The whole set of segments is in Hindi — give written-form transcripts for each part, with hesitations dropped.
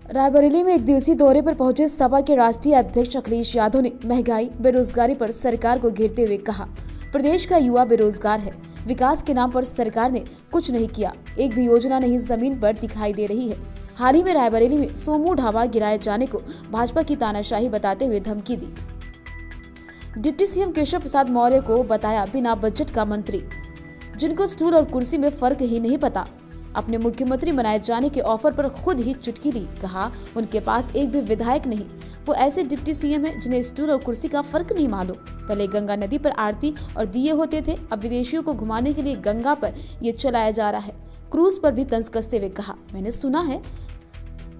रायबरेली में एक दिवसीय दौरे पर पहुंचे सपा के राष्ट्रीय अध्यक्ष अखिलेश यादव ने महंगाई बेरोजगारी पर सरकार को घेरते हुए कहा, प्रदेश का युवा बेरोजगार है। विकास के नाम पर सरकार ने कुछ नहीं किया, एक भी योजना नहीं जमीन पर दिखाई दे रही है। हाल ही में रायबरेली में सोमू ढाबा गिराए जाने को भाजपा की तानाशाही बताते हुए धमकी दी। डिप्टी सीएम केशव प्रसाद मौर्य को बताया बिना बजट का मंत्री, जिनको स्टूल और कुर्सी में फर्क ही नहीं पता। अपने मुख्यमंत्री बनाए जाने के ऑफर पर खुद ही चुटकी ली, कहा उनके पास एक भी विधायक नहीं। वो ऐसे डिप्टी सीएम हैं जिन्हें स्टूल और कुर्सी का फर्क नहीं मालूम। पहले गंगा नदी पर आरती और दिए होते थे, अब विदेशियों को घुमाने के लिए गंगा पर ये चलाया जा रहा है। क्रूज पर भी तंज कसते हुए कहा, मैंने सुना है।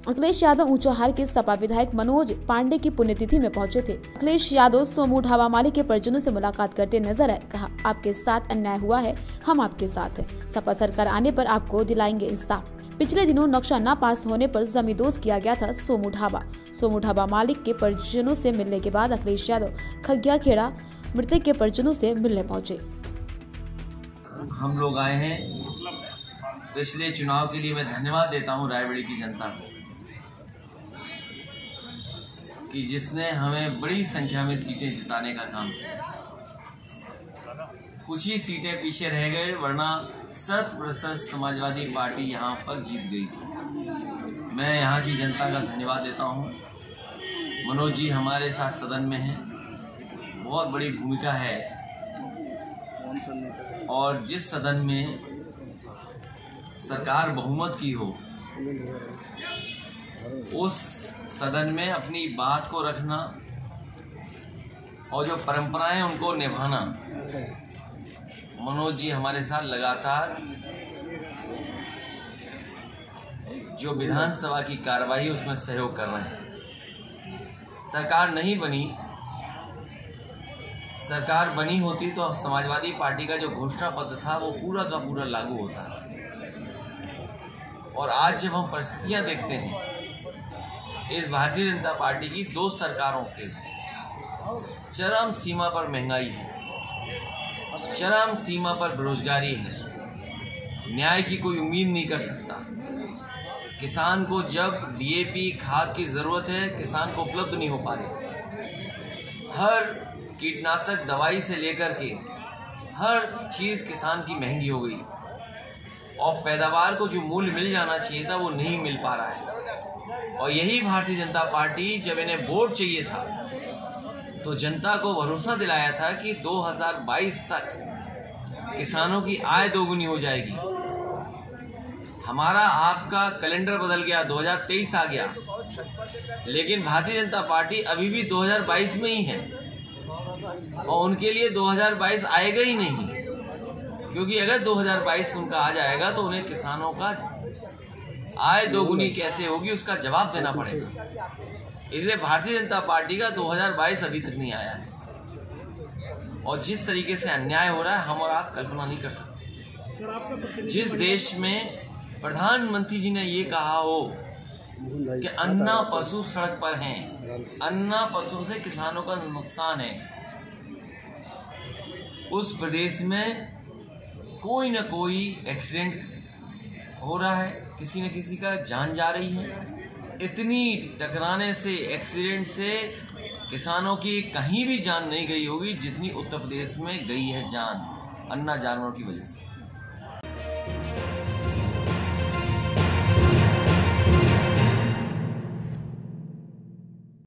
अखिलेश यादव ऊंचाहार के सपा विधायक मनोज पांडे की पुण्यतिथि में पहुंचे थे। अखिलेश यादव सोमू ढाबा मालिक के परिजनों से मुलाकात करते नजर आए। कहा, आपके साथ अन्याय हुआ है, हम आपके साथ हैं। सपा सरकार आने पर आपको दिलाएंगे इंसाफ। पिछले दिनों नक्शा न पास होने पर जमींदोज किया गया था सोमू ढाबा मालिक के परिजनों से मिलने के बाद अखिलेश यादव खग्गिया खेड़ा मृतक के परिजनों से मिलने पहुंचे। हम लोग आए हैं, पिछले चुनाव के लिए मैं धन्यवाद देता हूं रायबरेली की जनता को कि जिसने हमें बड़ी संख्या में सीटें जिताने का काम किया। कुछ ही सीटें पीछे रह गए, वरना 100% समाजवादी पार्टी यहाँ पर जीत गई थी। मैं यहाँ की जनता का धन्यवाद देता हूँ। मनोज जी हमारे साथ सदन में हैं, बहुत बड़ी भूमिका है। और जिस सदन में सरकार बहुमत की हो, उस सदन में अपनी बात को रखना और जो परंपराएं उनको निभाना, मनोज जी हमारे साथ लगातार जो विधानसभा की कार्रवाई उसमें सहयोग कर रहे हैं। सरकार नहीं बनी, सरकार बनी होती तो समाजवादी पार्टी का जो घोषणा पत्र था वो पूरा का पूरा लागू होता। और आज जब हम परिस्थितियां देखते हैं, इस भारतीय जनता पार्टी की 2 सरकारों के चरम सीमा पर महंगाई है, चरम सीमा पर बेरोजगारी है, न्याय की कोई उम्मीद नहीं कर सकता। किसान को जब डीएपी खाद की जरूरत है, किसान को उपलब्ध नहीं हो पा रही। हर कीटनाशक दवाई से लेकर के हर चीज किसान की महंगी हो गई और पैदावार को जो मूल्य मिल जाना चाहिए था वो नहीं मिल पा रहा है। और यही भारतीय जनता पार्टी जब इन्हें वोट चाहिए था तो जनता को भरोसा दिलाया था कि 2022 तक किसानों की आय दोगुनी हो जाएगी। हमारा आपका कैलेंडर बदल गया, 2023 आ गया, लेकिन भारतीय जनता पार्टी अभी भी 2022 में ही है और उनके लिए 2022 आएगा ही नहीं, क्योंकि अगर 2022 उनका आ जाएगा तो उन्हें किसानों का आय दोगुनी कैसे होगी उसका जवाब देना पड़ेगा। इसलिए भारतीय जनता पार्टी का 2022 अभी तक नहीं आया है और जिस तरीके से अन्याय हो रहा है हम और आप कल्पना नहीं कर सकते। जिस देश में प्रधानमंत्री जी ने ये कहा हो कि अन्ना पशु सड़क पर हैं, अन्ना पशु से किसानों का नुकसान है, उस प्रदेश में कोई न कोई एक्सीडेंट हो रहा है, किसी न किसी का जान जा रही है। इतनी टकराने से, एक्सीडेंट से किसानों की कहीं भी जान नहीं गई होगी जितनी उत्तर प्रदेश में गई है जान अन्ना जानवरों की वजह से।